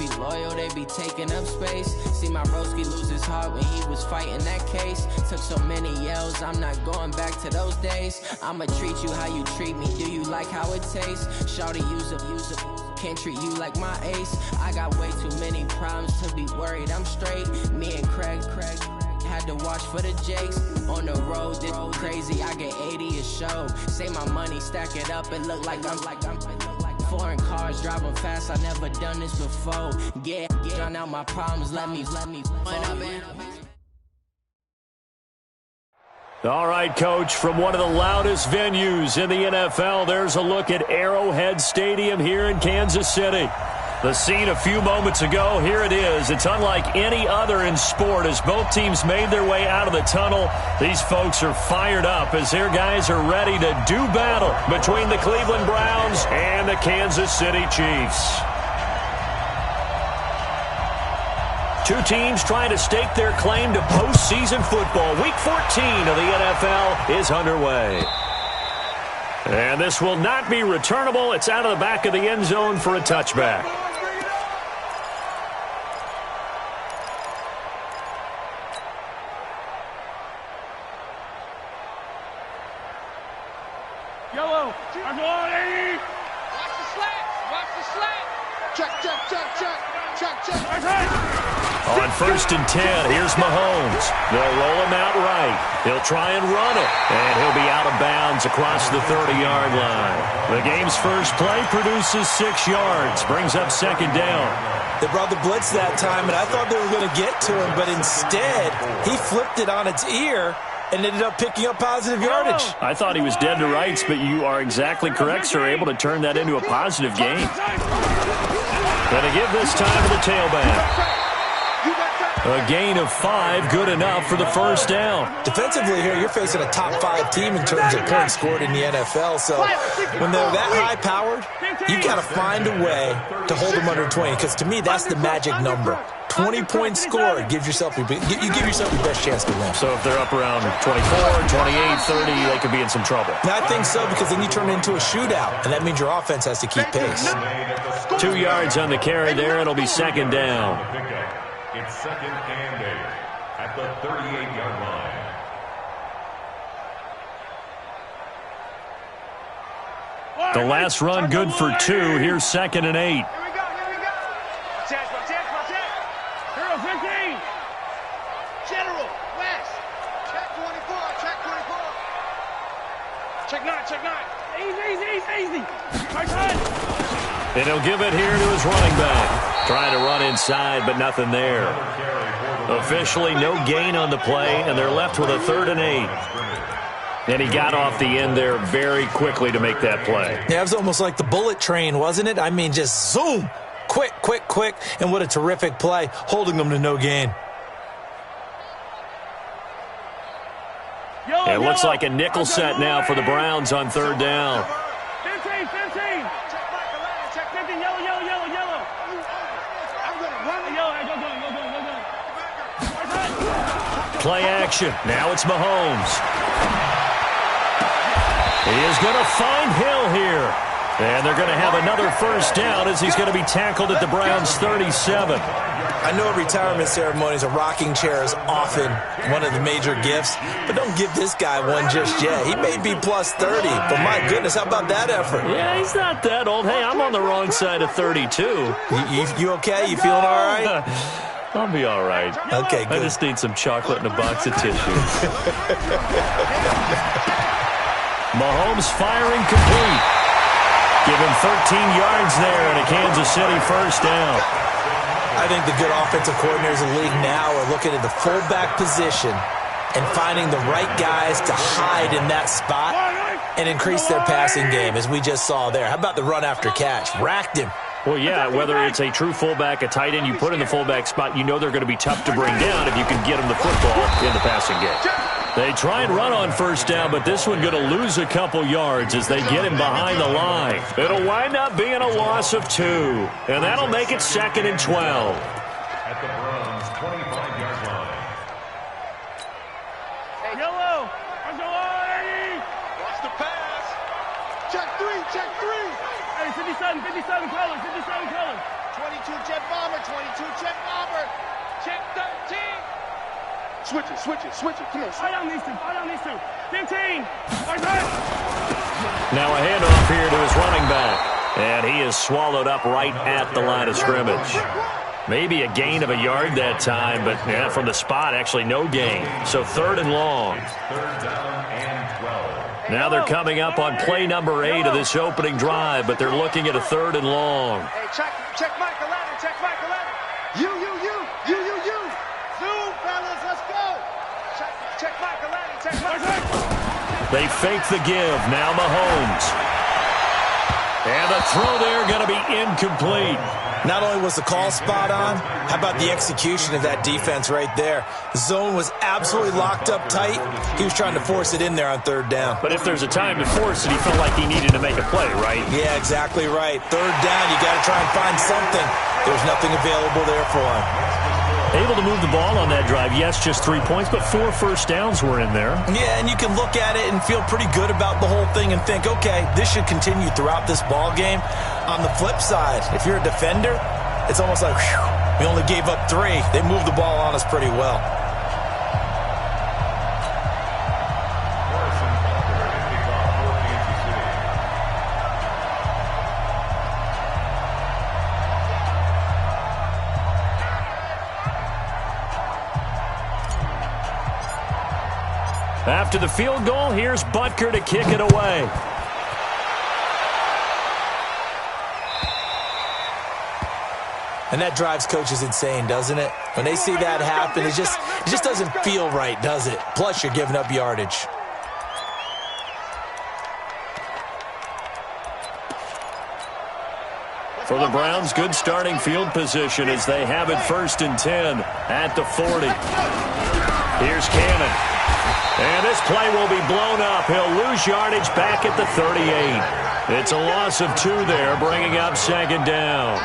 be loyal, they be taking up space. See my broski lose his heart when he was fighting that case. Took so many yells, I'm not going back to those days. I'ma treat you how you treat me, do you like how it tastes? Shawty, use up, can't treat you like my ace. I got way too many problems to be worried, I'm straight. Me and Craig had to watch for the Jakes. On the road, this crazy, I get 80 a show. Say my money, stack it up, it look like I'm foreign cars, driving fast, I never done this before. Yeah, drown out my problems, let me All right, Coach, from one of the loudest venues in the NFL, there's a look at Arrowhead Stadium here in Kansas City. The scene a few moments ago, here it is. It's unlike any other in sport as both teams made their way out of the tunnel. These folks are fired up as their guys are ready to do battle between the Cleveland Browns and the Kansas City Chiefs. Two teams trying to stake their claim to postseason football. Week 14 of the NFL is underway. And this will not be returnable. It's out of the back of the end zone for a touchback. Yellow, I'm going. Watch the slant. Watch the slant. Check. On 1st and 10, here's Mahomes. They'll roll him out right. He'll try and run it, and he'll be out of bounds across the 30-yard line. The game's first play produces 6 yards, brings up 2nd down. They brought the blitz that time, and I thought they were going to get to him, but instead, he flipped it on its ear and ended up picking up positive yardage. I thought he was dead to rights, but you are exactly correct, sir. Able to turn that into a positive gain. Going to give this time to the tailback. A gain of 5, good enough for the first down. Defensively here, you're facing a top 5 team in terms of points scored in the NFL. So when they're that high-powered, you got to find a way to hold them under 20. Because to me, that's the magic number. 20 points scored gives yourself you give yourself your best chance to win. So if they're up around 24, 28, 30, they could be in some trouble. Now, I think so, because then you turn it into a shootout, and that means your offense has to keep pace. 2 yards on the carry there. It'll be 2nd down. It's 2nd and 8 at the 38-yard line. The last run good for 2. Here's 2nd and 8. Here we go. Check. Hero 15. General, West. Check 24. Check 9. Easy. And he'll give it here to his running back. Trying to run inside, but nothing there. Officially, no gain on the play, and they're left with a 3rd and 8. And he got off the end there very quickly to make that play. Yeah, it was almost like the bullet train, wasn't it? I mean, just zoom. Quick. And what a terrific play, holding them to no gain. It looks like a nickel set now for the Browns on 3rd down. 15. Check 15. Yellow. I'm going to run. Go. Play action. Now it's Mahomes. He is going to find Hill here. And they're going to have another first down as he's going to be tackled at the Browns' 37. I know retirement ceremonies, a rocking chair is often one of the major gifts, but don't give this guy one just yet. He may be plus 30, but my goodness, how about that effort? Yeah, he's not that old. Hey, I'm on the wrong side of 32. You okay? You feeling all right? I'll be all right. Okay, good. I just need some chocolate and a box of tissue. Mahomes firing complete. Give him 13 yards there and a Kansas City first down. I think the good offensive coordinators in the league now are looking at the fullback position and finding the right guys to hide in that spot and increase their passing game, as we just saw there. How about the run after catch? Racked him. Well, yeah, whether it's a true fullback, a tight end you put in the fullback spot, you know they're going to be tough to bring down if you can get them the football in the passing game. They try and run on first down, but this one going to lose a couple yards as they get him behind the line. It'll wind up being a loss of 2, and that'll make it 2nd and 12. At the Browns' 25-yard line. Yellow. I'm going. Watch the pass. Check 3. Hey, 57 colors. 22 jet bomber, 22 jet bomber. Check 13. Switch it. Come on. Fight on these two. 15. Now a handoff here to his running back. And he is swallowed up right at the line of scrimmage. Maybe a gain of a yard that time, but yeah, from the spot, actually no gain. So 3rd and long. Now they're coming up on play number 8 of this opening drive, but they're looking at a 3rd and long. Hey, check Michael Allen. You. Zoom, fellas, let's go. Check Michael Allen. They fake the give. Now Mahomes. And the throw there going to be incomplete. Not only was the call spot on, how about the execution of that defense right there? The zone was absolutely locked up tight. He was trying to force it in there on 3rd down. But if there's a time to force it, he felt like he needed to make a play, right? Yeah, exactly right. 3rd down, you got to try and find something. There's nothing available there for him. Able to move the ball on that drive. Yes, just 3 points, but 4 first downs were in there. Yeah, and you can look at it and feel pretty good about the whole thing and think, okay, this should continue throughout this ball game. On the flip side, if you're a defender, it's almost like, whew, we only gave up 3. They moved the ball on us pretty well. After the field goal, here's Butker to kick it away. And that drives coaches insane, doesn't it? When they see that happen, it just doesn't feel right, does it? Plus, you're giving up yardage. For the Browns, good starting field position as they have it 1st and 10 at the 40. Here's Cannon. And this play will be blown up. He'll lose yardage back at the 38. It's a loss of 2 there, bringing up 2nd down.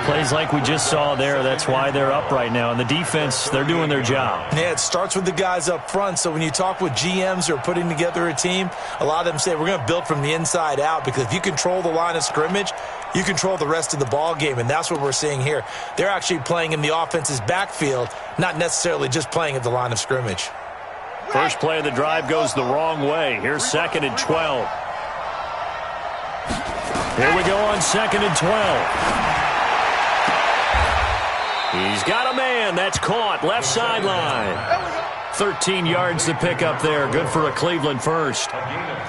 Plays like we just saw there. That's why they're up right now. And the defense, they're doing their job. Yeah, it starts with the guys up front. So when you talk with GMs who are putting together a team, a lot of them say we're going to build from the inside out, because if you control the line of scrimmage, you control the rest of the ball game, and that's what we're seeing here. They're actually playing in the offense's backfield, not necessarily just playing at the line of scrimmage. First play of the drive goes the wrong way. Here's 2nd and 12. Here we go on 2nd and 12. He's got a man. That's caught. Left sideline. 13 yards to pick up there. Good for a Cleveland first.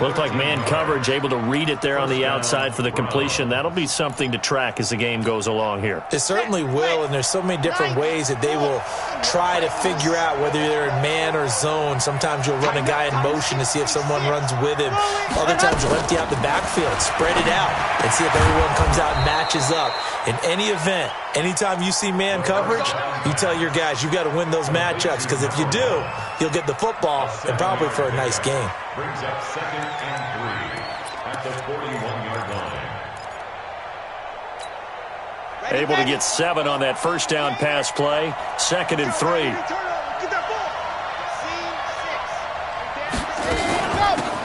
Looked like man coverage, able to read it there on the outside for the completion. That'll be something to track as the game goes along here. It certainly will, and there's so many different ways that they will try to figure out whether they're in man or zone. Sometimes you'll run a guy in motion to see if someone runs with him. Other times you'll empty out the backfield, spread it out, and see if everyone comes out and matches up. In any event, anytime you see man coverage, you tell your guys you got to win those matchups, because if you do, you'll get the football and probably for a nice game. Brings up 2nd and 3 at the 41-yard line. Able to get 7 on that first down pass play. 2nd and 3.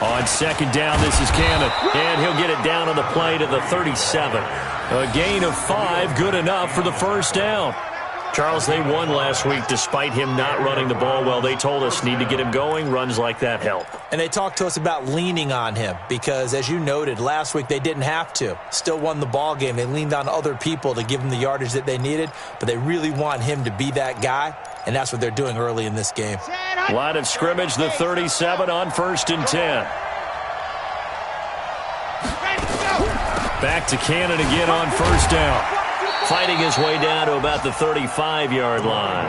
On 2nd down, this is Cannon. And he'll get it down on the play to the 37. A gain of 5, good enough for the first down. Charles, they won last week despite him not running the ball well. They told us need to get him going. Runs like that help. And they talked to us about leaning on him because, as you noted, last week they didn't have to. Still won the ball game. They leaned on other people to give them the yardage that they needed, but they really want him to be that guy, and that's what they're doing early in this game. Line of scrimmage, the 37 on 1st and 10. Back to Cannon again on 1st down. Fighting his way down to about the 35-yard line.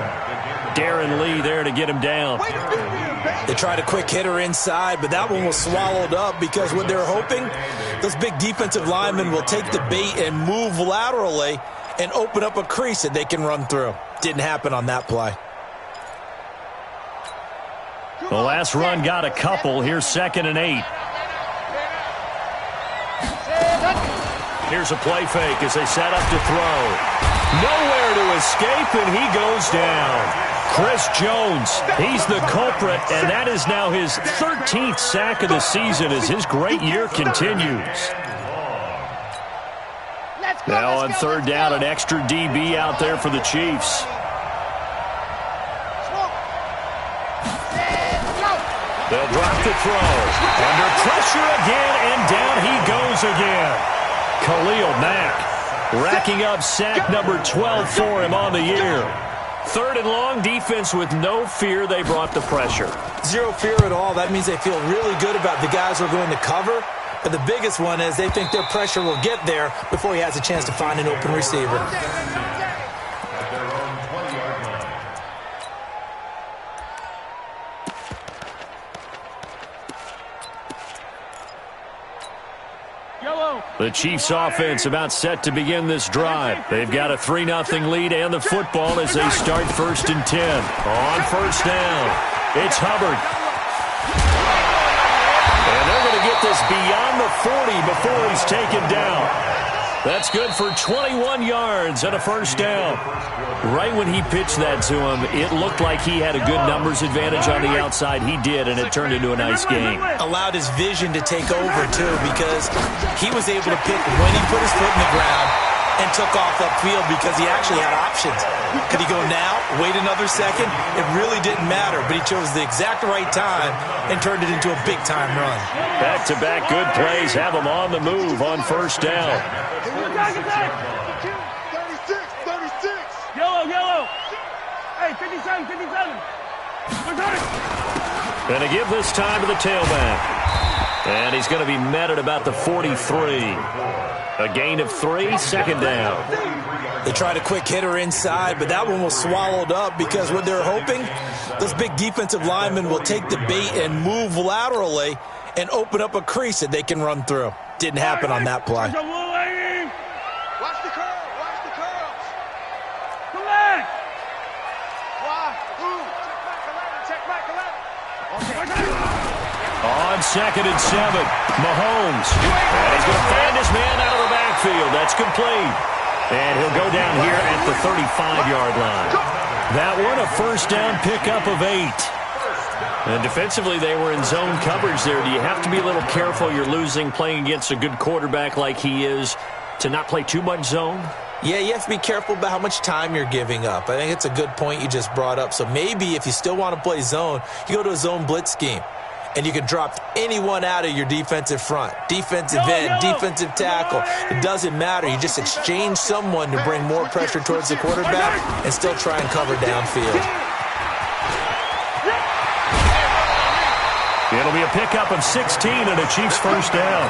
Darren Lee there to get him down. They tried a quick hitter inside, but that one was swallowed up because what they're hoping, those big defensive linemen will take the bait and move laterally and open up a crease that they can run through. Didn't happen on that play. The last run got a couple. Here's 2nd and 8. Here's a play fake as they set up to throw. Nowhere to escape, and he goes down. Chris Jones, he's the culprit, and that is now his 13th sack of the season as his great year continues. Let's Now on third down, an extra DB out there for the Chiefs. They'll drop the throw. Under pressure again, and down he goes again. Khalil Mack racking up sack number 12 for him on the year. Third and long, defense with no fear. They brought the pressure. Zero fear at all. That means they feel really good about the guys who are going to cover. But the biggest one is they think their pressure will get there before he has a chance to find an open receiver. The Chiefs offense about set to begin this drive. They've got a 3-0 lead and the football as they start 1st and 10. On first down, it's Hubbard. And they're going to get this beyond the 40 before he's taken down. That's good for 21 yards and a first down. Right when he pitched that to him, it looked like he had a good numbers advantage on the outside. He did, and it turned into a nice game. Allowed his vision to take over, too, because he was able to pick when he put his foot in the ground and took off upfield because he actually had options. Could he go now, wait another second? It really didn't matter, but he chose the exact right time and turned it into a big-time run. Back-to-back good plays have him on the move on first down. 36. Yellow. Hey, 57. Going to give this time to the tailback. And he's going to be met at about the 43. A gain of 3, second down. They tried a quick hitter inside, but that one was swallowed up because what they're hoping, those big defensive linemen will take the bait and move laterally and open up a crease that they can run through. Didn't happen on that play. Watch the curls. Come back. Check back 11. On 2nd and 7, Mahomes. And he's going to find his man out of the backfield. That's complete. And he'll go down here at the 35-yard line. That one, a first down pickup of 8. And defensively, they were in zone coverage there. Do you have to be a little careful? You're losing, playing against a good quarterback like he is, to not play too much zone? Yeah, you have to be careful about how much time you're giving up. I think it's a good point you just brought up. So maybe if you still want to play zone, you go to a zone blitz scheme. And you can drop anyone out of your defensive front. Defensive end, defensive tackle. It doesn't matter. You just exchange someone to bring more pressure towards the quarterback and still try and cover downfield. It'll be a pickup of 16 and a Chiefs first down.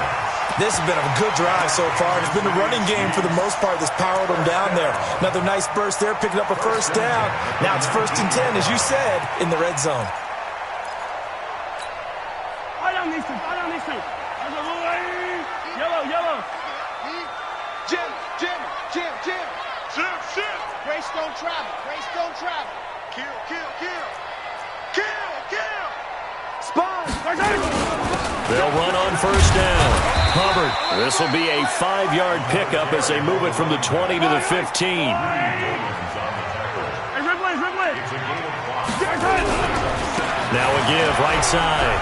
This has been a good drive so far. It's been a running game for the most part that's powered them down there. Another nice burst there, picking up a first down. Now it's 1st and 10, as you said, in the red zone. Yellow. Jim. Grace don't travel. Kill. Spawn. They'll run on first down. Hubbard. This will be a 5-yard pickup as they move it from the 20 to the 15. Hey, Ripley. Now a give right side.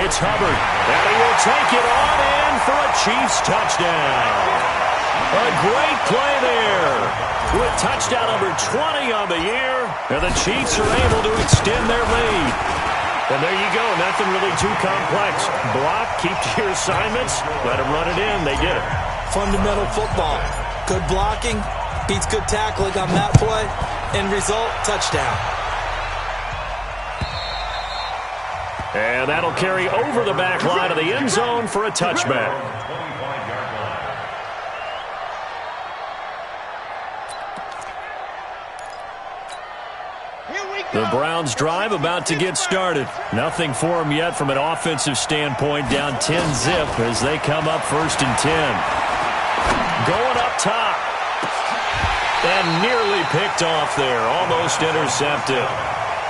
It's Hubbard. And he will take it on in for a Chiefs touchdown. A great play there. With touchdown number 20 on the year. And the Chiefs are able to extend their lead. And there you go. Nothing really too complex. Block, keep to your assignments, let them run it in. They did it. Fundamental football. Good blocking beats good tackling on that play. End result, touchdown. And that'll carry over the back line of the end zone for a touchback. The Browns drive about to get started. Nothing for them yet from an offensive standpoint. Down 10-zip as they come up 1st and 10. Going up top. And nearly picked off there. Almost intercepted.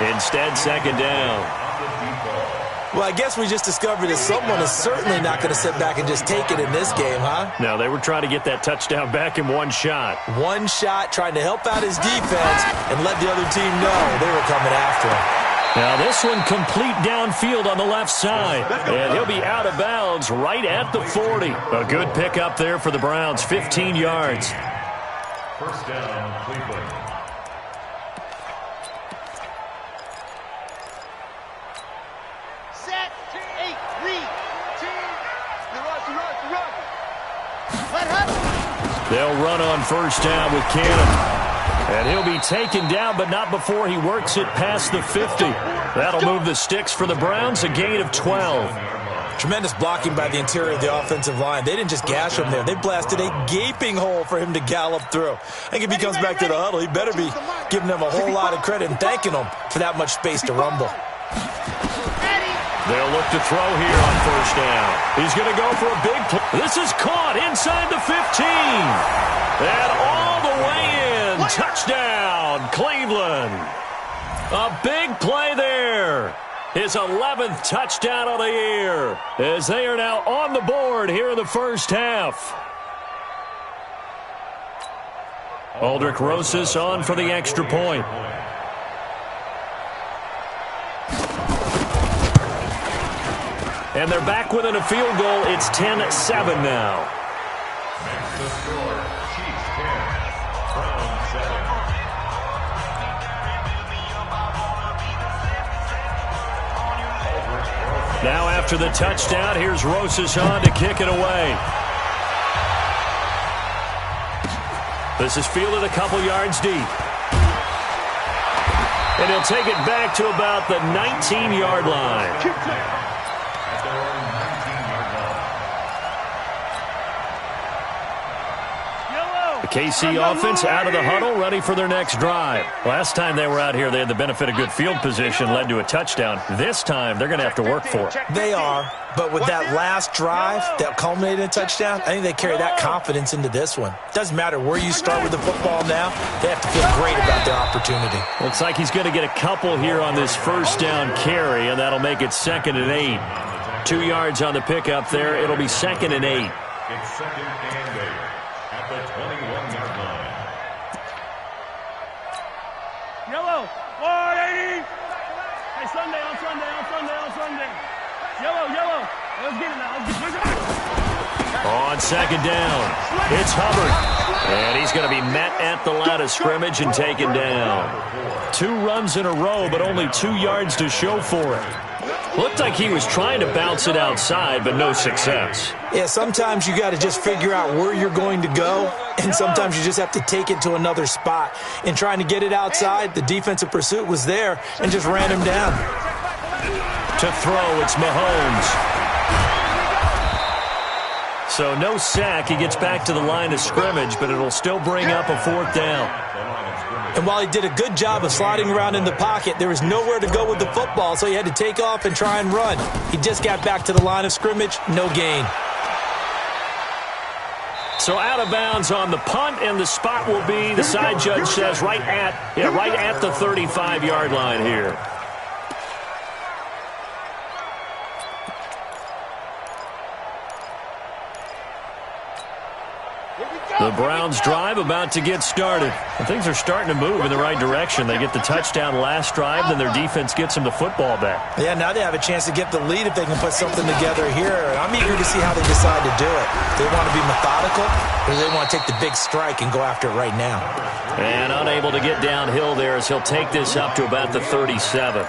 Instead, 2nd down. Well, I guess we just discovered that someone is certainly not going to sit back and just take it in this game, huh? No, they were trying to get that touchdown back in one shot. One shot, trying to help out his defense and let the other team know they were coming after him. Now this one complete downfield on the left side. And he'll be out of bounds right at the 40. A good pickup there for the Browns, 15 yards. First down, Cleveland. Set, 8, read. Run. They'll run on first down with Cannon. And he'll be taken down, but not before he works it past the 50. That'll move the sticks for the Browns, a gain of 12. Tremendous blocking by the interior of the offensive line. They didn't just gash him there. They blasted a gaping hole for him to gallop through. I think if he comes back to the huddle, he better be giving them a whole lot of credit and thanking them for that much space to rumble. They'll look to throw here on first down. He's going to go for a big play. This is caught inside the 15. And all the way in. Touchdown, Cleveland. A big play there. His 11th touchdown of the year, as they are now on the board here in the first half. Aldrick Rosas on for the extra point. And they're back within a field goal. It's 10-7 now. The score, Chiefs 10, Browns 7. Now after the touchdown, here's Rosas on to kick it away. This is fielded a couple yards deep. And he'll take it back to about the 19-yard line. The KC offense out of the huddle, ready for their next drive. Last time they were out here, they had the benefit of good field position, led to a touchdown. This time, they're going to have to work for it. They are, but with that last drive that culminated in a touchdown, I think they carry that confidence into this one. Doesn't matter where you start with the football now, they have to feel great about their opportunity. Looks like he's going to get a couple here on this first down carry, and that'll make it 2nd and 8. 2 yards on the pickup there. It'll be 2nd and 8. It's 2nd and 8 at the 21-yard line. Yellow, 480. Hey, Sunday. Yellow. Let's get it now. On 2nd down, it's Hubbard. And he's going to be met at the line of scrimmage and taken down. 2 runs in a row, but only 2 yards to show for it. Looked like he was trying to bounce it outside, but no success. Yeah, sometimes you got to just figure out where you're going to go, and sometimes you just have to take it to another spot. In trying to get it outside, the defensive pursuit was there and just ran him down. To throw, it's Mahomes. So no sack. He gets back to the line of scrimmage, but it'll still bring up a 4th down. And while he did a good job of sliding around in the pocket, there was nowhere to go with the football, so he had to take off and try and run. He just got back to the line of scrimmage, no gain. So out of bounds on the punt, and the spot will be, the side judge says, right at the 35-yard line here. The Browns drive about to get started. And things are starting to move in the right direction. They get the touchdown last drive, then their defense gets them the football back. Yeah, now they have a chance to get the lead if they can put something together here. I'm eager to see how they decide to do it. They want to be methodical, or they want to take the big strike and go after it right now. And unable to get downhill there as he'll take this up to about the 37.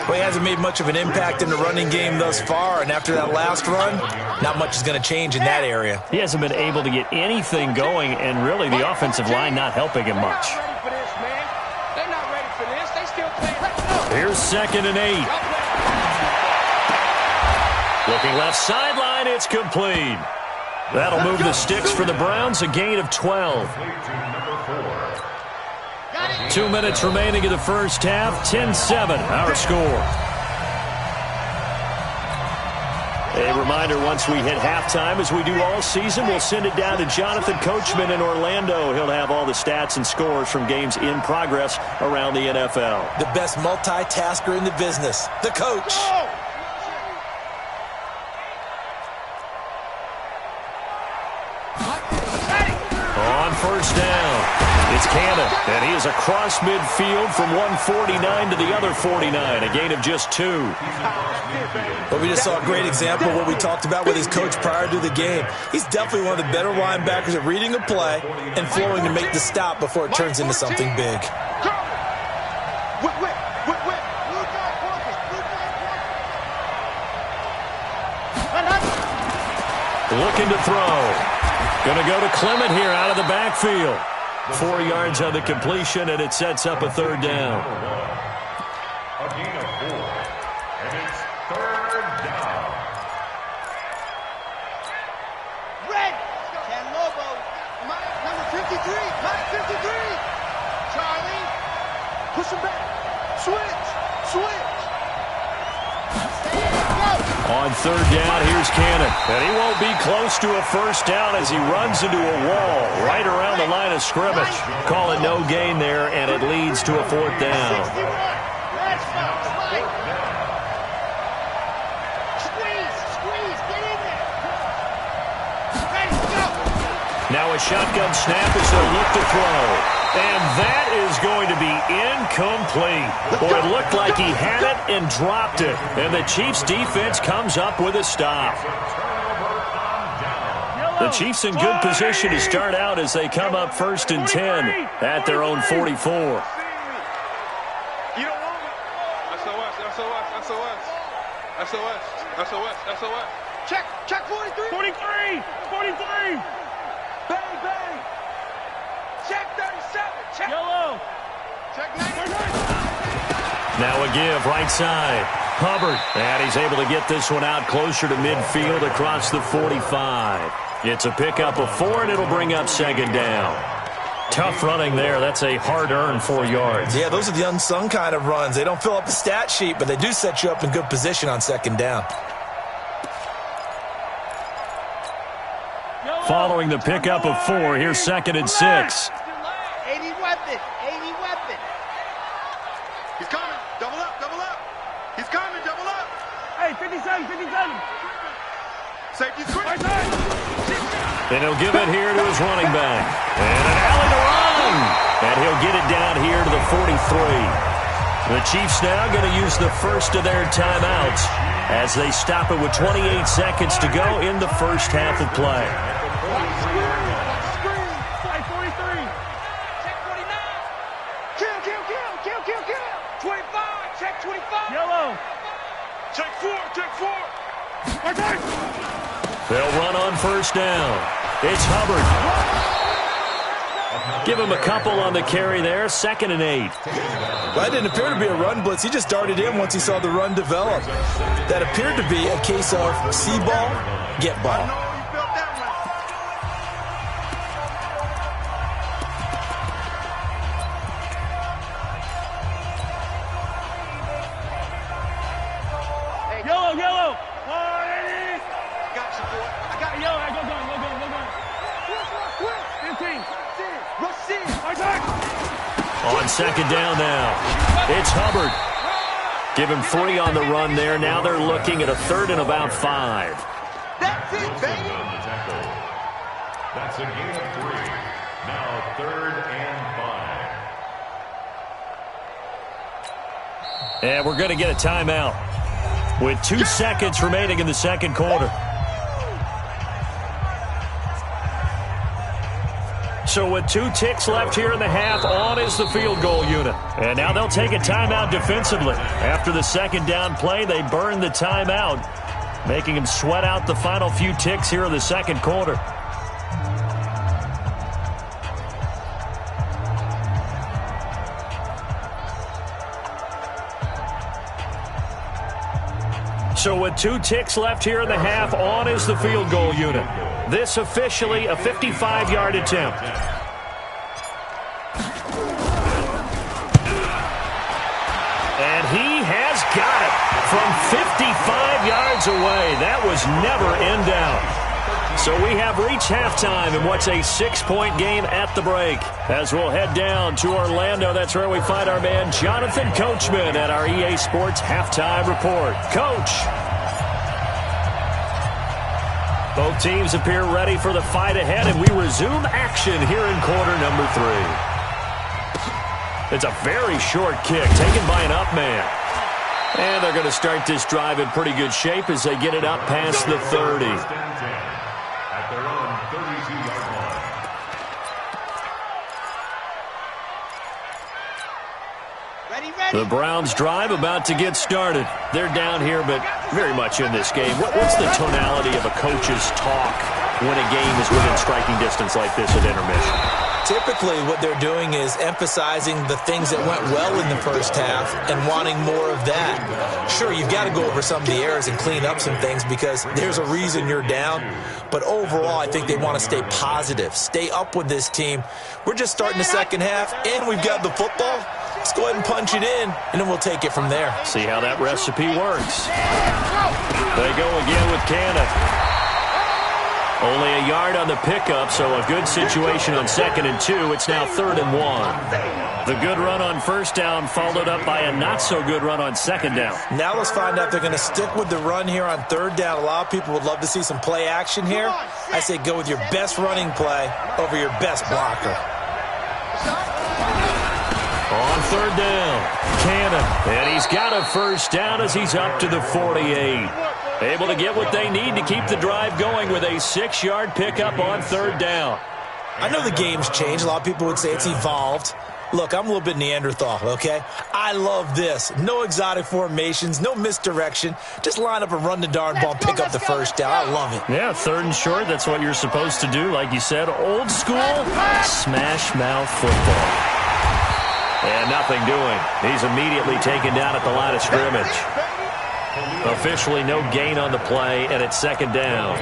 Well, he hasn't made much of an impact in the running game thus far, and after that last run, not much is going to change in that area. He hasn't been able to get anything going, and really the offensive line not helping him much. Here's 2nd and 8. Looking left sideline, it's complete. That'll move the sticks for the Browns, a gain of 12. 2 minutes remaining in the first half, 10-7, our score. A reminder, once we hit halftime, as we do all season, we'll send it down to Jonathan Coachman in Orlando. He'll have all the stats and scores from games in progress around the NFL. The best multitasker in the business, the coach. On first down, It's Cannon, and he is across midfield from 149 to the other 49, a gain of just 2. Well, we just saw a great example of what we talked about with his coach prior to the game. He's definitely one of the better linebackers at reading a play and flowing to make the stop before it turns into something big. Looking to throw. Going to go to Clement here out of the backfield. 4 yards on the completion, and it sets up a 3rd down. A gain of 4, and it's 3rd down. Red. Ken Lobo. Number 53. Mike 53. Charlie. Push him back. Switch. On 3rd down, here's Cannon. And he won't be close to a 1st down as he runs into a wall right around the line of scrimmage. Calling no gain there, and it leads to a 4th down. Squeeze. Get in there. Ready, go. Now a shotgun snap as they'll look to throw. And that is going to be incomplete. Or it looked like he had it and dropped it. And the Chiefs defense comes up with a stop. The Chiefs in good position to start out as they come up 1st and 10 at their own 44. You don't want it. SOS. Check 43. 43. Bang. Check 37. Check. Yellow. Check 99. Now a give, right side. Hubbard, and he's able to get this one out closer to midfield across the 45. It's a pickup of 4, and it'll bring up 2nd down. Tough running there. That's a hard-earned 4 yards. Yeah, those are the unsung kind of runs. They don't fill up the stat sheet, but they do set you up in good position on 2nd down. Following the pickup of 4, here's 2nd and 6. 80 weapon. He's coming. Double up. He's coming. Double up. Hey, 57. Safety's quick. And he'll give it here to his running back. And an alley to run. And he'll get it down here to the 43. The Chiefs now going to use the first of their timeouts as they stop it with 28 seconds to go in the first half of play. They'll run on 1st down. It's Hubbard. Give him a couple on the carry there. 2nd and 8. Well, that didn't appear to be a run blitz. He just darted in once he saw the run develop. That appeared to be a case of see ball, get ball. Yellow. Got you, boy. I got you. Yellow. Go. 15. On 2nd down now. It's Hubbard. Give him 3 on the run there. Now they're looking at a 3rd and about 5. That's it, baby. That's a gain of 3. Now 3rd and 5. And we're going to get a timeout with 2 seconds remaining in the 2nd quarter. So with 2 ticks left here in the half, on is the field goal unit. And now they'll take a timeout defensively. After the 2nd down play, they burn the timeout, making them sweat out the final few ticks here in the 2nd quarter. So with 2 ticks left here in the half, on is the field goal unit. This officially a 55-yard attempt. And he has got it from 55 yards away. That was never in doubt. So we have reached halftime in what's a 6-point game at the break. As we'll head down to Orlando, that's where we find our man Jonathan Coachman at our EA Sports Halftime Report. Coach. Both teams appear ready for the fight ahead, and we resume action here in quarter number 3. It's a very short kick taken by an up man. And they're going to start this drive in pretty good shape as they get it up past the 30. At their own 32-yard line. The Browns drive about to get started. They're down here, but very much in this game. What's the tonality of a coach's talk when a game is within striking distance like this at intermission? Typically, what they're doing is emphasizing the things that went well in the first half and wanting more of that. Sure, you've got to go over some of the errors and clean up some things because there's a reason you're down. But overall, I think they want to stay positive, stay up with this team. We're just starting the second half, and we've got the football. Let's go ahead and punch it in, and then we'll take it from there. See how that recipe works. They go again with Cannon. Only a yard on the pickup, so a good situation on 2nd and 2. It's now 3rd and 1. The good run on first down followed up by a not-so-good run on 2nd down. Now let's find out if they're going to stick with the run here on 3rd down. A lot of people would love to see some play action here. I say go with your best running play over your best blocker. On 3rd down, Cannon. And he's got a first down as he's up to the 48. Able to get what they need to keep the drive going with a 6-yard pickup on 3rd down. I know the game's changed. A lot of people would say it's evolved. Look, I'm a little bit Neanderthal, okay? I love this. No exotic formations, no misdirection. Just line up and run the darn ball and pick up the first down. I love it. Yeah, 3rd and short, that's what you're supposed to do. Like you said, old school smash mouth football. And nothing doing. He's immediately taken down at the line of scrimmage. Officially no gain on the play, and it's 2nd down.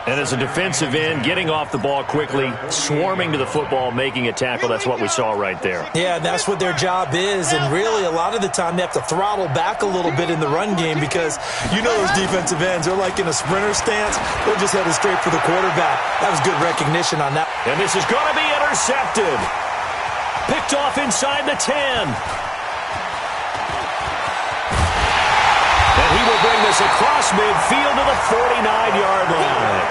And as a defensive end, getting off the ball quickly, swarming to the football, making a tackle, that's what we saw right there. Yeah, that's what their job is, and really a lot of the time they have to throttle back a little bit in the run game because you know those defensive ends, they're like in a sprinter stance. They're just headed straight for the quarterback. That was good recognition on that. And this is going to be intercepted. Picked off inside the 10. And he will bring this across midfield to the 49-yard line.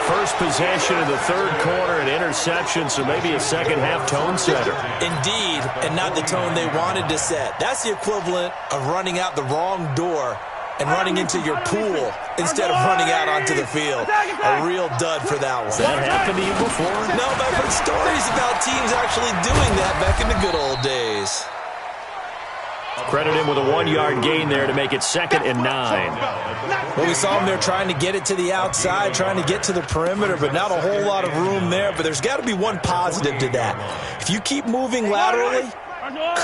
First possession of the 3rd quarter, an interception, so maybe a second-half tone setter. Indeed, and not the tone they wanted to set. That's the equivalent of running out the wrong door and running into your pool instead of running out onto the field. A real dud for that one. Has that happened to you before? No, but I've heard stories about teams actually doing that back in the good old days. Credit him with a 1-yard gain there to make it 2nd and 9. Well, we saw him there trying to get it to the outside, trying to get to the perimeter, but not a whole lot of room there. But there's got to be one positive to that. If you keep moving laterally,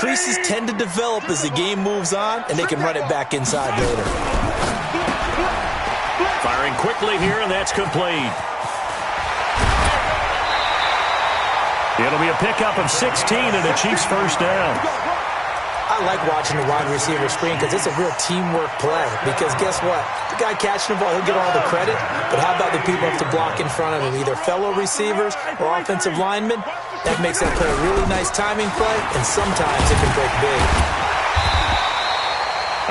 creases tend to develop as the game moves on, and they can run it back inside later. Firing quickly here, and that's complete. It'll be a pickup of 16 and a Chiefs first down. I like watching the wide receiver screen because it's a real teamwork play. Because guess what? The guy catching the ball, he'll get all the credit. But how about the people have to block in front of him? Either fellow receivers or offensive linemen. That makes that play a really nice timing play, and sometimes it can break big.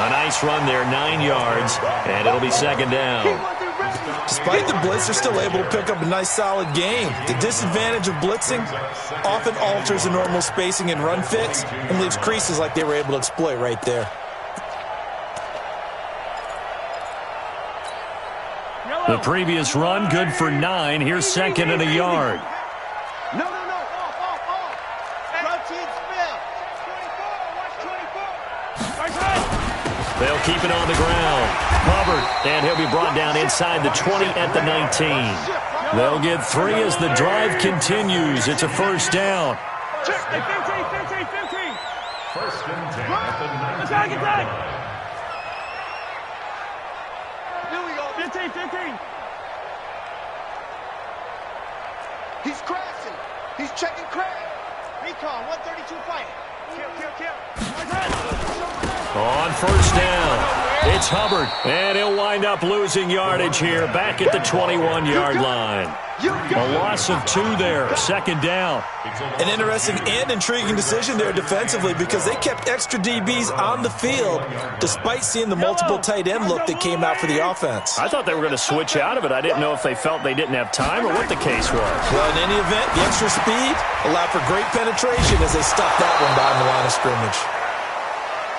A nice run there, 9 yards, and it'll be 2nd down. Despite the blitz, they're still able to pick up a nice, solid game. The disadvantage of blitzing often alters the normal spacing and run fits and leaves creases like they were able to exploit right there. The previous run, good for 9. Here's 2nd and a yard. No. Off. Routine spill. 24. They'll keep it on the ground. Hubbard, and he'll be brought down inside the 20 at the 19. They'll get 3 as the drive continues. It's a first down. 15. 1st and 10 at the 19. Here we go. 15. He's crashing. He's checking crash. Recon, 132 fighting. Kill. On first down, it's Hubbard, and he'll wind up losing yardage here back at the 21-yard line. A loss of 2 there, second down. An interesting and intriguing decision there defensively because they kept extra DBs on the field despite seeing the multiple tight end look that came out for the offense. I thought they were going to switch out of it. I didn't know if they felt they didn't have time or what the case was. Well, in any event, the extra speed allowed for great penetration as they stuffed that one behind the line of scrimmage.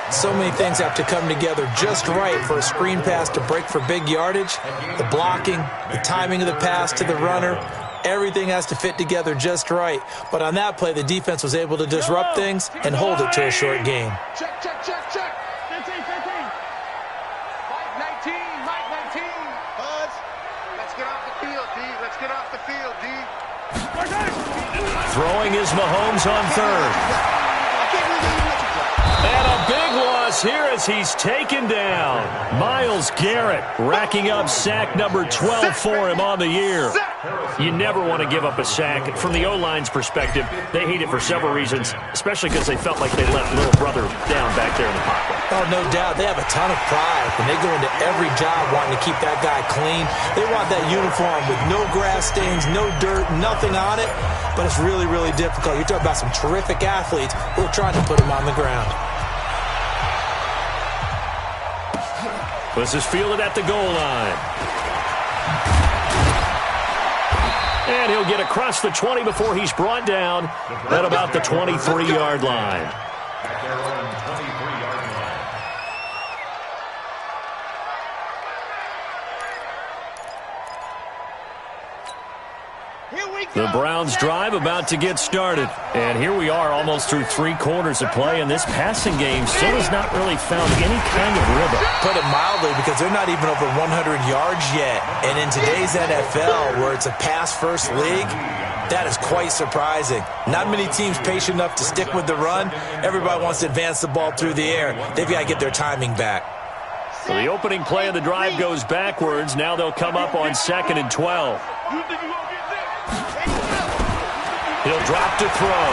So many things have to come together just right for a screen pass to break for big yardage. The blocking, the timing of the pass to the runner, everything has to fit together just right. But on that play, the defense was able to disrupt things and hold it to a short game. Check, check, check, check. 15, 15. Mike 19, Mike 19. Buzz, let's get off the field, D. Let's get off the field, D. Throwing is Mahomes on third. And a big loss here as he's taken down. Myles Garrett racking up sack number 12 for him on the year. You never want to give up a sack. From the O-line's perspective, they hate it for several reasons, especially because they felt like they let little brother down back there in the pocket. Oh, no doubt. They have a ton of pride when they go into every job wanting to keep that guy clean. They want that uniform with no grass stains, no dirt, nothing on it. But it's really, really difficult. You're talking about some terrific athletes who are trying to put him on the ground. This is fielded at the goal line. And he'll get across the 20 before he's brought down at about the 23-yard line. At their own 23-yard line. The Browns drive about to get started. And here we are almost through 3 quarters of play, and this passing game still has not really found any kind of rhythm. Put it mildly, because they're not even over 100 yards yet. And in today's NFL, where it's a pass-first league, that is quite surprising. Not many teams patient enough to stick with the run. Everybody wants to advance the ball through the air. They've got to get their timing back. So the opening play of the drive goes backwards. Now they'll come up on 2nd and 12. He'll drop to throw.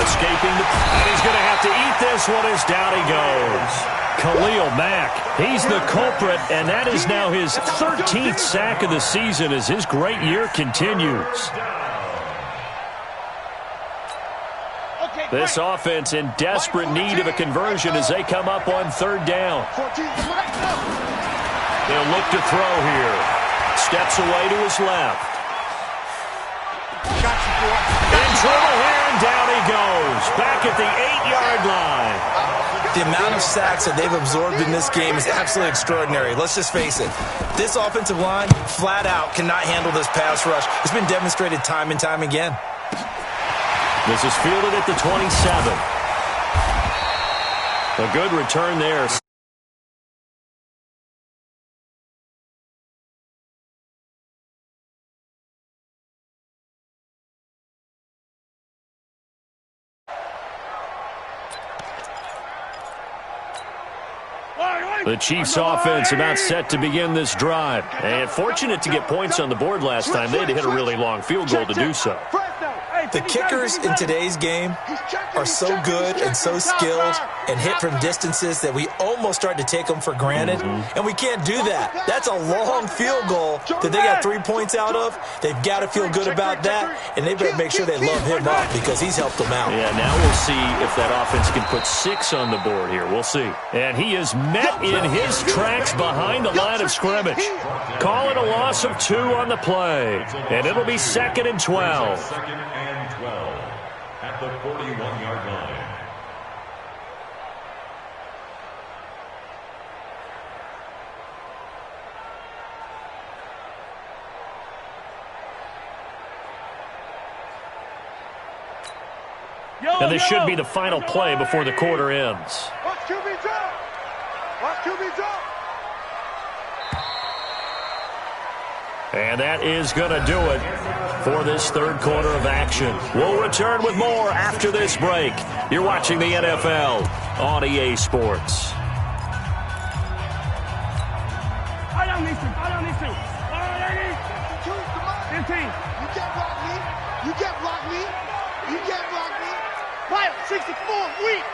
Escaping and he's going to have to eat this one as down he goes. Khalil Mack, he's the culprit, and that is now his 13th sack of the season as his great year continues. This offense in desperate need of a conversion as they come up on 3rd down. They'll look to throw here. Steps away to his left. In trouble here, and down he goes. Back at the 8-yard line. The amount of sacks that they've absorbed in this game is absolutely extraordinary. Let's just face it. This offensive line, flat out, cannot handle this pass rush. It's been demonstrated time and time again. This is fielded at the 27. A good return there. The Chiefs offense about set to begin this drive. And fortunate to get points on the board last time. They had to hit a really long field goal to do so. The kickers in today's game are so good and so skilled and hit from distances that we almost start to take them for granted. And we can't do that. That's a long field goal that they got 3 points out of. They've got to feel good about that, and they better make sure they love him up because he's helped them out. Yeah, now we'll see if that offense can put 6 on the board here. We'll see. And he is met in his tracks behind the line of scrimmage. Call it a loss of 2 on the play. And it'll be 2nd and 12. 2nd and 12 at the 41-yard line. And this should be the final play before the quarter ends. Watch QB jump. Watch QB jump. And that is going to do it for this 3rd quarter of action. We'll return with more after this break. You're watching the NFL on EA Sports. Fire down these two. Fire down these two. 15. You can't block me. You can't block me. You can't block me. Fire. 64. Weak.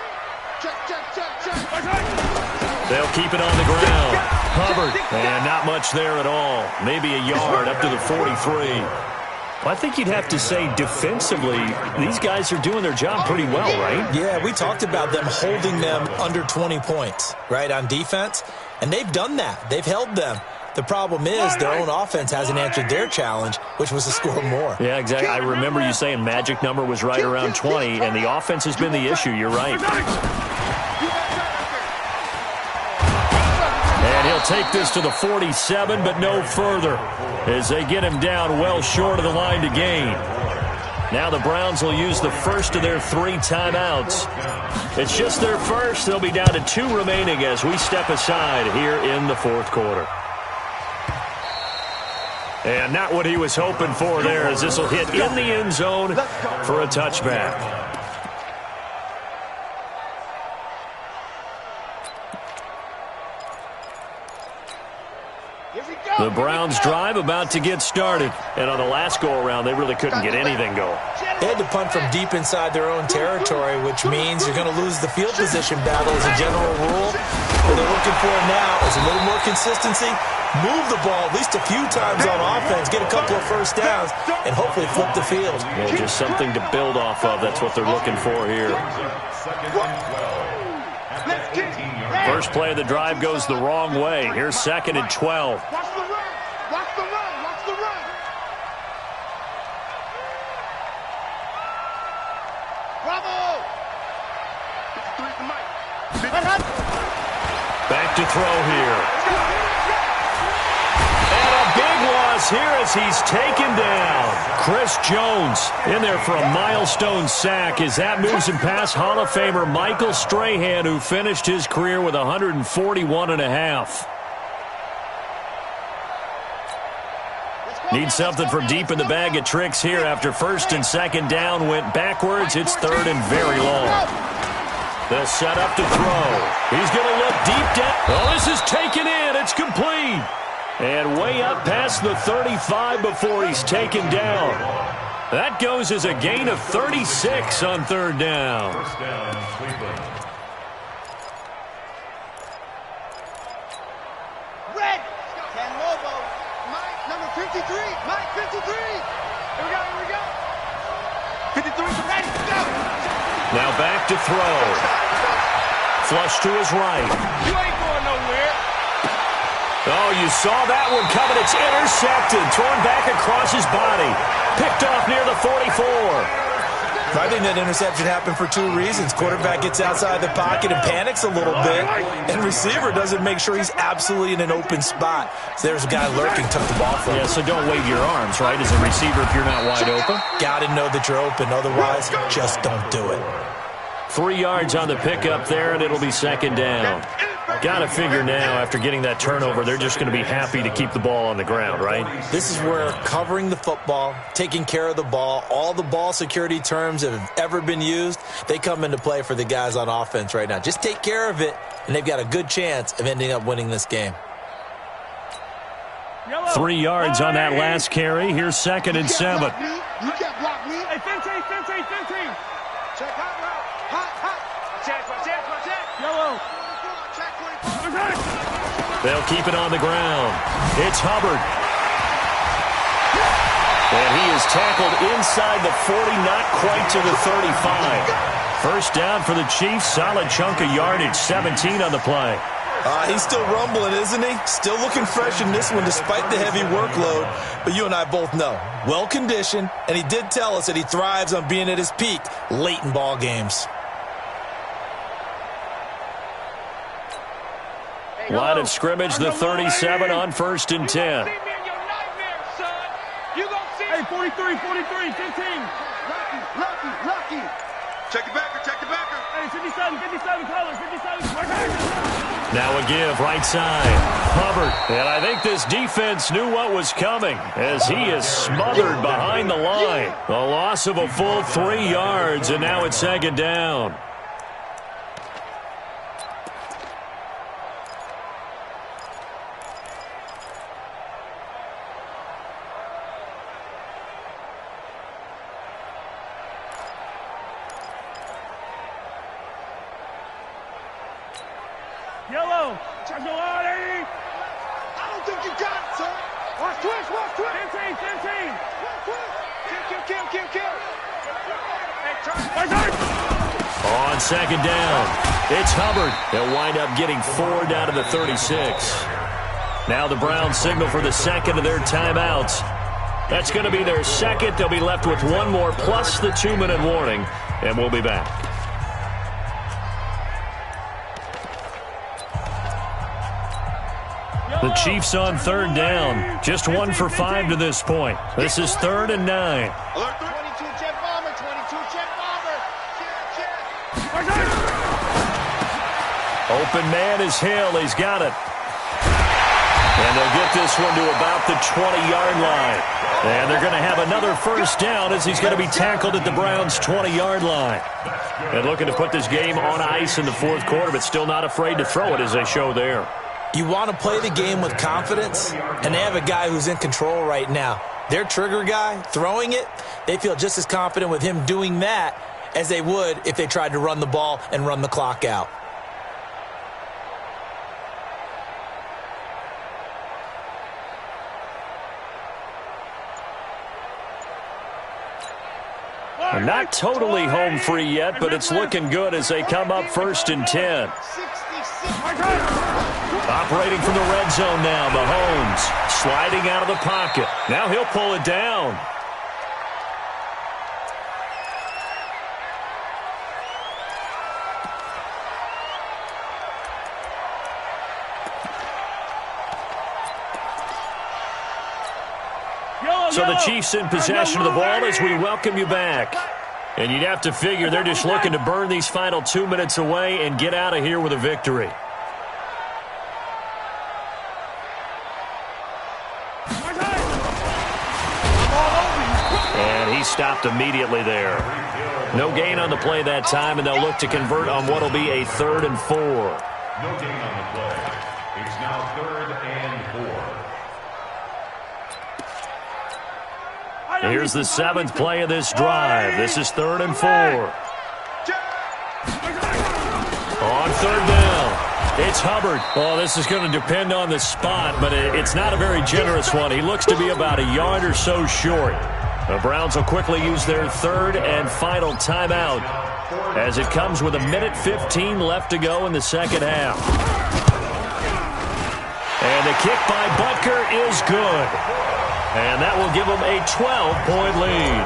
They'll keep it on the ground. Hubbard, and not much there at all. Maybe a yard up to the 43. I think you'd have to say defensively, these guys are doing their job pretty well, right? Yeah, we talked about them holding them under 20 points, right, on defense. And they've done that. They've held them. The problem is their own offense hasn't answered their challenge, which was to score more. Yeah, exactly. I remember you saying magic number was right around 20, and the offense has been the issue. You're right. And he'll take this to the 47, but no further, as they get him down well short of the line to gain. Now the Browns will use the first of their 3 timeouts. It's just their first. They'll be down to 2 remaining as we step aside here in the fourth quarter. And not what he was hoping for there, as this will hit in the end zone for a touchback. The Browns drive about to get started. And on the last go-around, they really couldn't get anything going. They had to punt from deep inside their own territory, which means you're going to lose the field position battle as a general rule. What they're looking for now is a little more consistency, move the ball at least a few times on offense, get a couple of first downs, and hopefully flip the field. Well, just something to build off of. That's what they're looking for here. First play of the drive goes the wrong way. Here's 2nd and 12. Watch the run. Watch the run. Watch the run. Bravo. 53 to Mike. Back to throw here. And a big loss here as he's taken down. Chris Jones in there for a milestone sack as that moves him past Hall of Famer Michael Strahan, who finished his career with 141.5. Need something from deep in the bag of tricks here after 1st and 2nd down went backwards. It's 3rd and very long. They'll set up to throw. He's going to look deep down. Oh, this is taken in. It's complete. And way up past the 35 before he's taken down. That goes as a gain of 36 on 3rd down. First down, Cleveland. Red. Ken Lobo. Mike, number 53. Mike, 53. Here we go. Here we go. 53. Ready. Go. Now back to throw. Flush to his right. You ain't going nowhere. Oh, you saw that one coming. It's intercepted. Thrown back across his body. Picked off near the 44. I think that interception happened for 2 reasons. Quarterback gets outside the pocket and panics a little bit, and receiver doesn't make sure he's absolutely in an open spot. So there's a guy lurking, took the ball from him. Yeah, so don't wave your arms, right, as a receiver if you're not wide open. Got to know that you're open. Otherwise, just don't do it. 3 yards on the pickup there, and it'll be 2nd down. Got to figure now, after getting that turnover, they're just going to be happy to keep the ball on the ground, right? This is where covering the football, taking care of the ball, all the ball security terms that have ever been used, they come into play for the guys on offense right now. Just take care of it, and they've got a good chance of ending up winning this game. 3 yards on that last carry. Here's 2nd and 7. You can't block me. Hey, Fenty. Check hot route. Hot. Check. Yellow. They'll keep it on the ground. It's Hubbard. And he is tackled inside the 40, not quite to the 35. First down for the Chiefs. Solid chunk of yardage, 17 on the play. He's still rumbling, isn't he? Still looking fresh in this one despite the heavy workload. But you and I both know, well-conditioned, and he did tell us that he thrives on being at his peak late in ball games. Line of scrimmage, the 37 on 1st and 10. Hey, 43, 15. Lucky. Check the backer. Hey, 57 colors, 57. Now a give, right side. Hubbard. And I think this defense knew what was coming as he is smothered behind the line. A loss of a full 3 yards, and now it's 2nd down. Yellow. I don't think you got it, sir. Watch twitch, watch twitch. 15. Kill. On second down, it's Hubbard. They'll wind up getting 4 down to the 36. Now the Browns signal for the second of their timeouts. That's going to be their second. They'll be left with one more plus the 2-minute warning, and we'll be back. The Chiefs on third down. Just 1 for 5 to this point. This is 3rd and 9. 22 jet bomber, 22 jet bomber. Open man is Hill. He's got it. And they'll get this one to about the 20-yard line. And they're going to have another first down as he's going to be tackled at the Browns' 20-yard line. And looking to put this game on ice in the fourth quarter, but still not afraid to throw it as they show there. You want to play the game with confidence, and they have a guy who's in control right now. Their trigger guy, throwing it, they feel just as confident with him doing that as they would if they tried to run the ball and run the clock out. Not totally home free yet, but it's looking good as they come up 1st and 10. Operating from the red zone now, Mahomes sliding out of the pocket. Now he'll pull it down. So the Chiefs in possession of the ball as we welcome you back. And you'd have to figure they're just looking to burn these final 2 minutes away and get out of here with a victory. And he stopped immediately there. No gain on the play that time, and they'll look to convert on what will be a 3rd and 4. No gain on the play. It's now 3rd and 4. Here's the 7th play of this drive. This is 3rd and 4. On 3rd down, it's Hubbard. Oh, this is going to depend on the spot, but it's not a very generous one. He looks to be about a yard or so short. The Browns will quickly use their 3rd and final timeout as it comes with 1:15 left to go in the second half. And the kick by Butker is good. And that will give them a 12-point lead.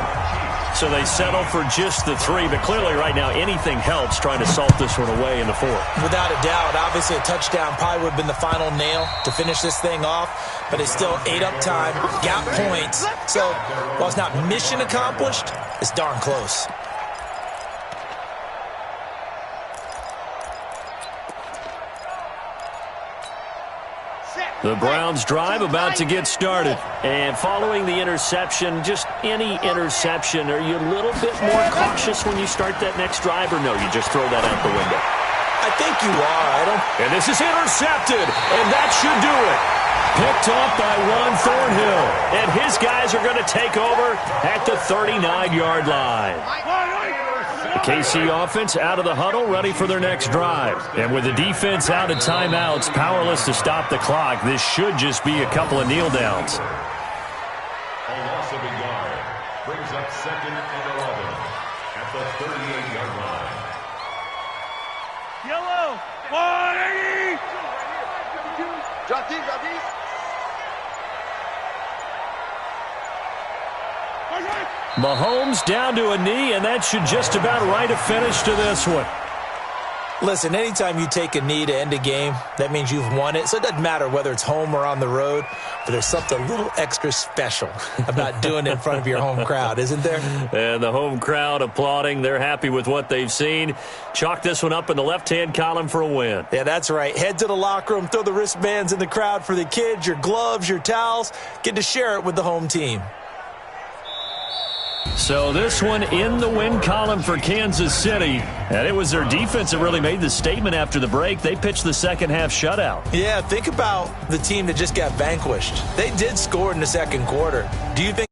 So they settle for just the 3, but clearly right now anything helps trying to salt this one away in the 4th. Without a doubt, obviously a touchdown probably would have been the final nail to finish this thing off, but it's still ate up time, got points. So while it's not mission accomplished, it's darn close. The Browns drive about to get started. And following the interception, just any interception, are you a little bit more cautious when you start that next drive, or no, you just throw that out the window? I think you are. And this is intercepted, and that should do it. Picked off by Juan Thornhill. And his guys are going to take over at the 39-yard line. The KC offense out of the huddle, ready for their next drive. And with the defense out of timeouts, powerless to stop the clock, this should just be a couple of kneel downs. A loss of a yard brings up 2nd and 11 at the 38-yard line. Yellow. 180. Drop these. Mahomes down to a knee, and that should just about write a finish to this one. Listen, anytime you take a knee to end a game, that means you've won it. So it doesn't matter whether it's home or on the road, but there's something a little extra special about doing it in front of your home crowd, isn't there? And the home crowd applauding. They're happy with what they've seen. Chalk this one up in the left-hand column for a win. Yeah, that's right. Head to the locker room, throw the wristbands in the crowd for the kids, your gloves, your towels. Get to share it with the home team. So this one in the win column for Kansas City. And it was their defense that really made the statement after the break. They pitched the second half shutout. Yeah, think about the team that just got vanquished. They did score in the second quarter. Do you think